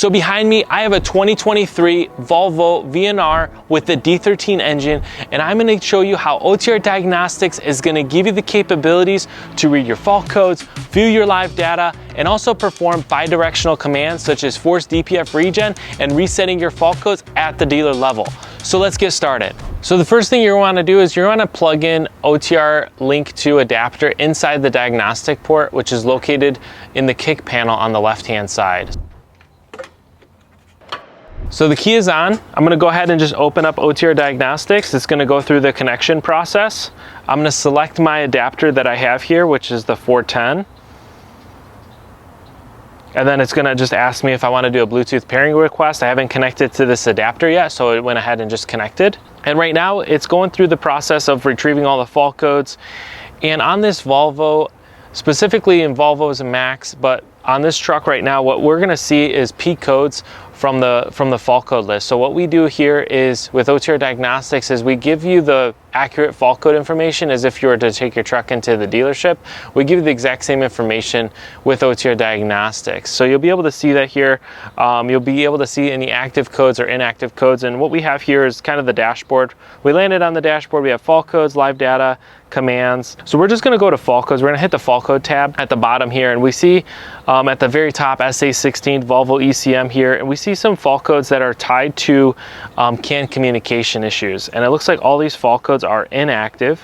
So behind me, I have a 2023 Volvo VNR with the D13 engine, and I'm going to show you how OTR Diagnostics is going to give you the capabilities to read your fault codes, view your live data, and also perform bidirectional commands such as force DPF regen and resetting your fault codes at the dealer level. So let's get started. So the first thing you want to do is you want to plug in OTR Link 2 adapter inside the diagnostic port, which is located in the kick panel on the left-hand side. So the key is on. I'm going to go ahead and just open up OTR Diagnostics. It's going to go through the connection process. I'm going to select my adapter that I have here, which is the 410. And then it's going to just ask me if I want to do a Bluetooth pairing request. I haven't connected to this adapter yet, so it went ahead and just connected. And right now it's going through the process of retrieving all the fault codes. And on this Volvo, specifically in Volvos and Max, but on this truck right now, what we're going to see is P codes from the fault code list. So what we do here is with OTR Diagnostics is we give you the accurate fault code information as if you were to take your truck into the dealership. We give you the exact same information with OTR Diagnostics. So you'll be able to see that here. You'll be able to see any active codes or inactive codes. And what we have here is kind of the dashboard. We landed on the dashboard. We have fault codes, live data, commands. So we're just going to go to fault codes. We're going to hit the fault code tab at the bottom here, and we see at the very top SA16 Volvo ECM here, and we see some fault codes that are tied to CAN communication issues. And it looks like all these fault codes are inactive,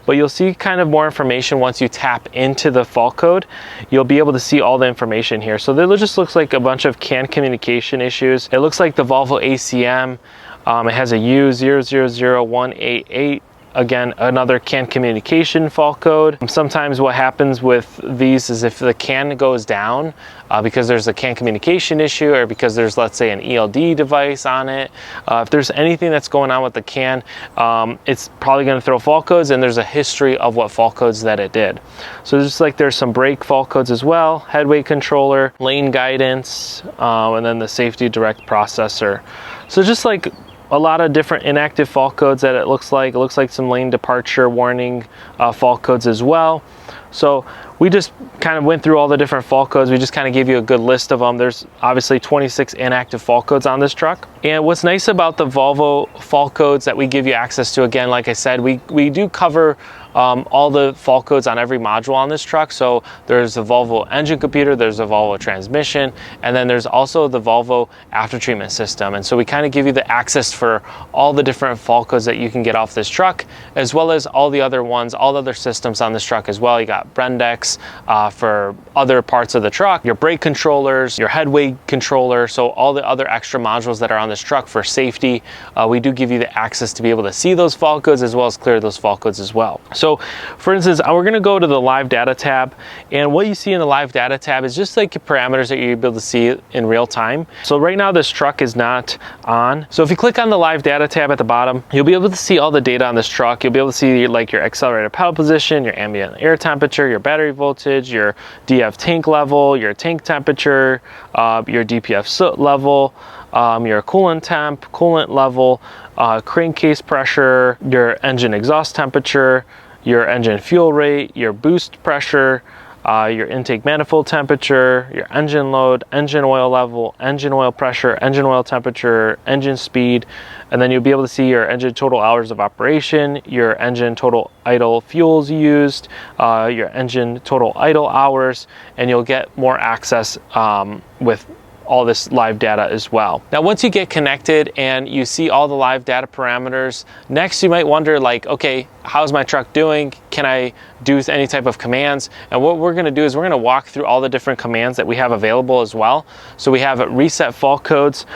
but you'll see kind of more information once you tap into the fault code. You'll be able to see all the information here. So there just looks like a bunch of CAN communication issues. It looks like the Volvo ACM, it has a U000188. Again, another CAN communication fault code. Sometimes what happens with these is if the CAN goes down because there's a CAN communication issue or because there's, let's say, an ELD device on it, if there's anything that's going on with the CAN, it's probably going to throw fault codes, and there's a history of what fault codes that it did. So just like there's some brake fault codes as well, headway controller, lane guidance, and then the safety direct processor. So just like a lot of different inactive fault codes that it looks like. It looks like some lane departure warning fault codes as well. So we just kind of went through all the different fault codes. We just kind of gave you a good list of them. There's obviously 26 inactive fault codes on this truck. And what's nice about the Volvo fault codes that we give you access to, again, like I said, we do cover all the fault codes on every module on this truck. So there's the Volvo engine computer, there's the Volvo transmission, and then there's also the Volvo aftertreatment system. And so we kind of give you the access for all the different fault codes that you can get off this truck, as well as all the other ones, all the other systems on this truck as well. You got Brendex for other parts of the truck, your brake controllers, your headway controller, so all the other extra modules that are on this truck for safety. We do give you the access to be able to see those fault codes as well as clear those fault codes as well. So for instance, we're going to go to the live data tab, and what you see in the live data tab is just like parameters that you're able to see in real time. So right now this truck is not on. So if you click on the live data tab at the bottom, you'll be able to see all the data on this truck. You'll be able to see like your accelerator pedal position, your ambient air temperature, your battery voltage, your DF tank level, your tank temperature, your DPF soot level, your coolant temp, coolant level, crankcase pressure, your engine exhaust temperature, your engine fuel rate, your boost pressure, your intake manifold temperature, your engine load, engine oil level, engine oil pressure, engine oil temperature, engine speed, and then you'll be able to see your engine total hours of operation, your engine total idle fuels used, your engine total idle hours, and you'll get more access with all this live data as well. Now, once you get connected and you see all the live data parameters, next you might wonder like, okay, how's my truck doing? Can I do any type of commands? And what we're gonna do is we're gonna walk through all the different commands that we have available as well. So we have reset fault codes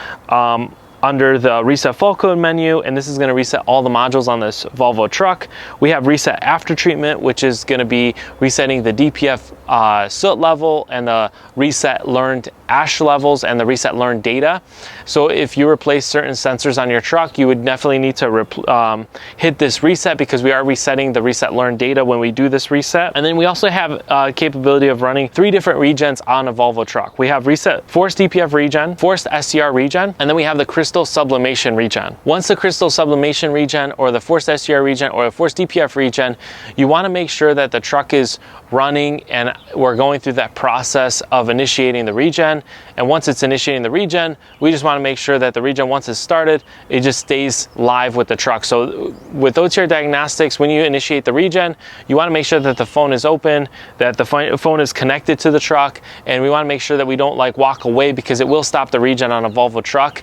under the reset fault code menu, and this is going to reset all the modules on this Volvo truck. We have reset after treatment, which is going to be resetting the DPF soot level and the reset learned ash levels and the reset learned data. So if you replace certain sensors on your truck, you would definitely need to hit this reset, because we are resetting the reset learned data when we do this reset. And then we also have capability of running 3 different regens on a Volvo truck. We have reset forced DPF regen, forced SCR regen, and then we have the crystal crystal sublimation regen. Once the crystal sublimation regen or the forced STR regen or the forced DPF regen, you want to make sure that the truck is running and we're going through that process of initiating the regen. And once it's initiating the regen, we just want to make sure that the regen, once it's started, it just stays live with the truck. So with OTR Diagnostics, when you initiate the regen, you want to make sure that the phone is open, that the phone is connected to the truck, and we want to make sure that we don't like walk away, because it will stop the regen on a Volvo truck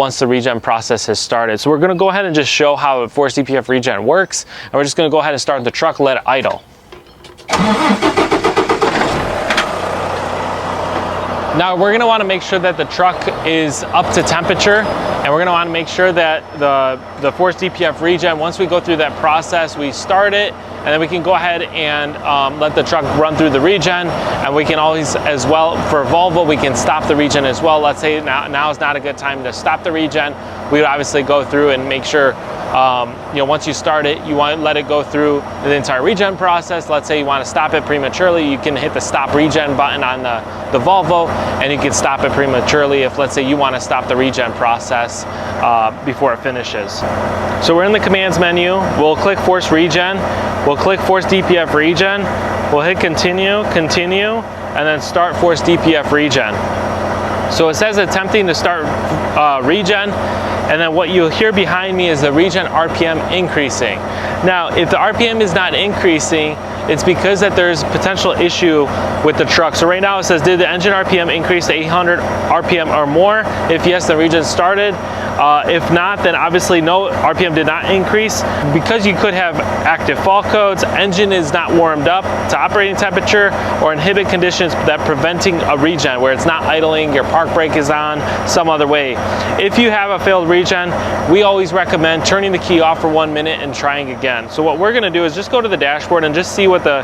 once the regen process has started. So we're going to go ahead and just show how a forced DPF regen works, and we're just going to go ahead and start the truck, let it idle. Now we're going to want to make sure that the truck is up to temperature, and we're going to want to make sure that the forced DPF regen, once we go through that process, we start it, and then we can go ahead and let the truck run through the regen. And we can always, as well, for Volvo, we can stop the regen as well. Let's say now is not a good time to stop the regen. We would obviously go through and make sure, you know, once you start it, you want to let it go through the entire regen process. Let's say you want to stop it prematurely, you can hit the stop regen button on the Volvo, and you can stop it prematurely if, let's say, you want to stop the regen process before it finishes. So we're in the commands menu. We'll click force regen. We'll click force DPF regen. We'll hit continue, and then start force DPF regen. So it says attempting to start regen, and then what you'll hear behind me is the regen RPM increasing. Now, if the RPM is not increasing, it's because that there's potential issue with the truck. So right now it says, did the engine RPM increase to 800 RPM or more? If yes, the regen started. If not, then obviously no, RPM did not increase. Because you could have active fault codes, engine is not warmed up to operating temperature, or inhibit conditions that preventing a regen, where it's not idling, your park brake is on, some other way. If you have a failed regen, we always recommend turning the key off for 1 minute and trying again. So what we're gonna do is just go to the dashboard and just see what the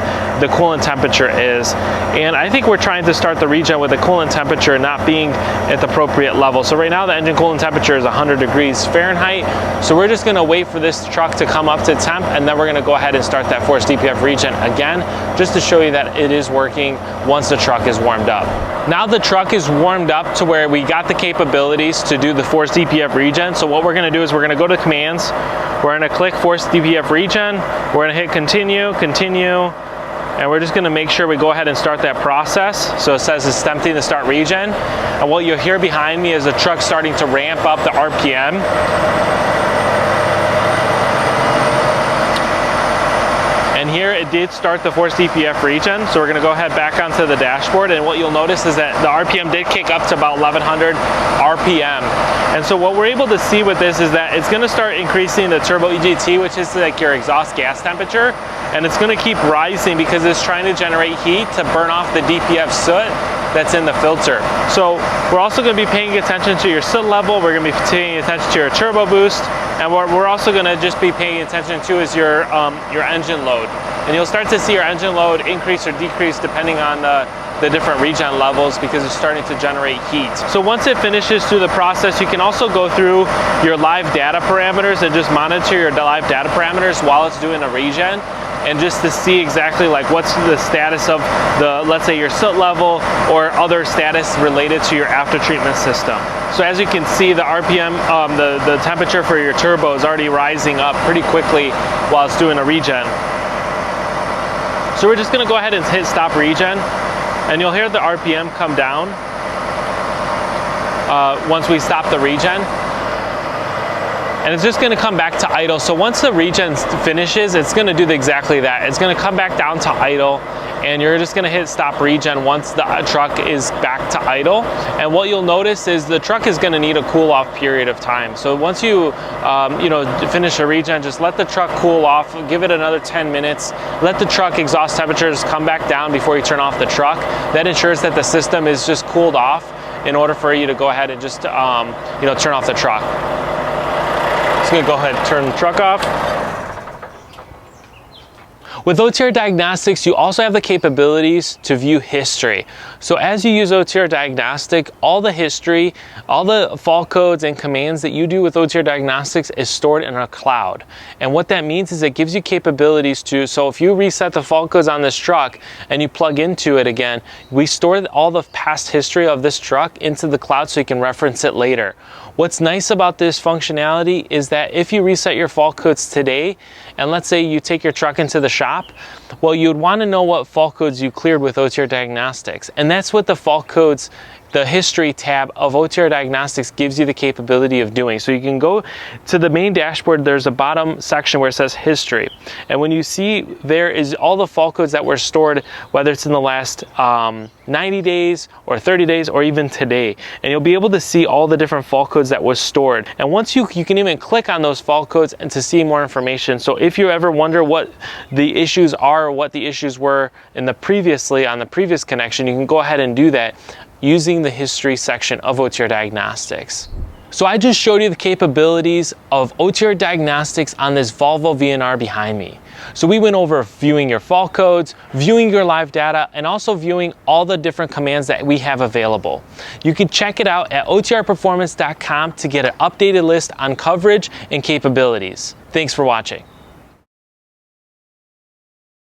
coolant temperature is. And I think we're trying to start the regen with the coolant temperature not being at the appropriate level. So right now the engine coolant temperature is 100 degrees Fahrenheit. So we're just gonna wait for this truck to come up to temp, and then we're gonna go ahead and start that forced DPF regen again, just to show you that it is working once the truck is warmed up. Now the truck is warmed up to where we got the capabilities to do the forced DPF regen. So what we're gonna do is we're gonna go to commands, we're gonna click forced DPF regen, we're gonna hit continue, and we're just gonna make sure we go ahead and start that process. So it says it's attempting to start regen. And what you'll hear behind me is the truck starting to ramp up the RPM. And here it did start the forced DPF regen. So we're gonna go ahead back onto the dashboard, and what you'll notice is that the RPM did kick up to about 1100 RPM. And so what we're able to see with this is that it's gonna start increasing the turbo EGT, which is like your exhaust gas temperature, and it's gonna keep rising because it's trying to generate heat to burn off the DPF soot that's in the filter. So we're also gonna be paying attention to your soot level, we're gonna be paying attention to your turbo boost, and what we're also gonna just be paying attention to is your engine load. And you'll start to see your engine load increase or decrease depending on the different regen levels, because it's starting to generate heat. So once it finishes through the process, you can also go through your live data parameters and just monitor your live data parameters while it's doing a regen, and just to see exactly like what's the status of the, let's say, your soot level or other status related to your after treatment system. So as you can see, the RPM, the temperature for your turbo is already rising up pretty quickly while it's doing a regen. So we're just gonna go ahead and hit stop regen, and you'll hear the RPM come down once we stop the regen. And it's just gonna come back to idle. So once the regen finishes, it's gonna do exactly that. It's gonna come back down to idle, and you're just gonna hit stop regen once the truck is back to idle. And what you'll notice is the truck is gonna need a cool off period of time. So once you finish a regen, just let the truck cool off, give it another 10 minutes, let the truck exhaust temperatures come back down before you turn off the truck. That ensures that the system is just cooled off in order for you to go ahead and just turn off the truck. Just gonna go ahead and turn the truck off. With OTR Diagnostics, you also have the capabilities to view history. So as you use OTR Diagnostic, all the history, all the fault codes and commands that you do with OTR Diagnostics is stored in a cloud. And what that means is it gives you capabilities to, so if you reset the fault codes on this truck and you plug into it again, we store all the past history of this truck into the cloud so you can reference it later. What's nice about this functionality is that if you reset your fault codes today, and let's say you take your truck into the shop, well, you would want to know what fault codes you cleared with OTR Diagnostics. And that's what the fault codes, the history tab of OTR Diagnostics gives you the capability of doing. So you can go to the main dashboard, there's a bottom section where it says history. And when you see there is all the fault codes that were stored, whether it's in the last 90 days or 30 days or even today. And you'll be able to see all the different fault codes that was stored. And once you can even click on those fault codes and to see more information. So if you ever wonder what the issues are or what the issues were in the on the previous connection, you can go ahead and do that using the history section of OTR Diagnostics. So I just showed you the capabilities of OTR Diagnostics on this Volvo VNR behind me. So we went over viewing your fault codes, viewing your live data, and also viewing all the different commands that we have available. You can check it out at otrperformance.com to get an updated list on coverage and capabilities. Thanks for watching.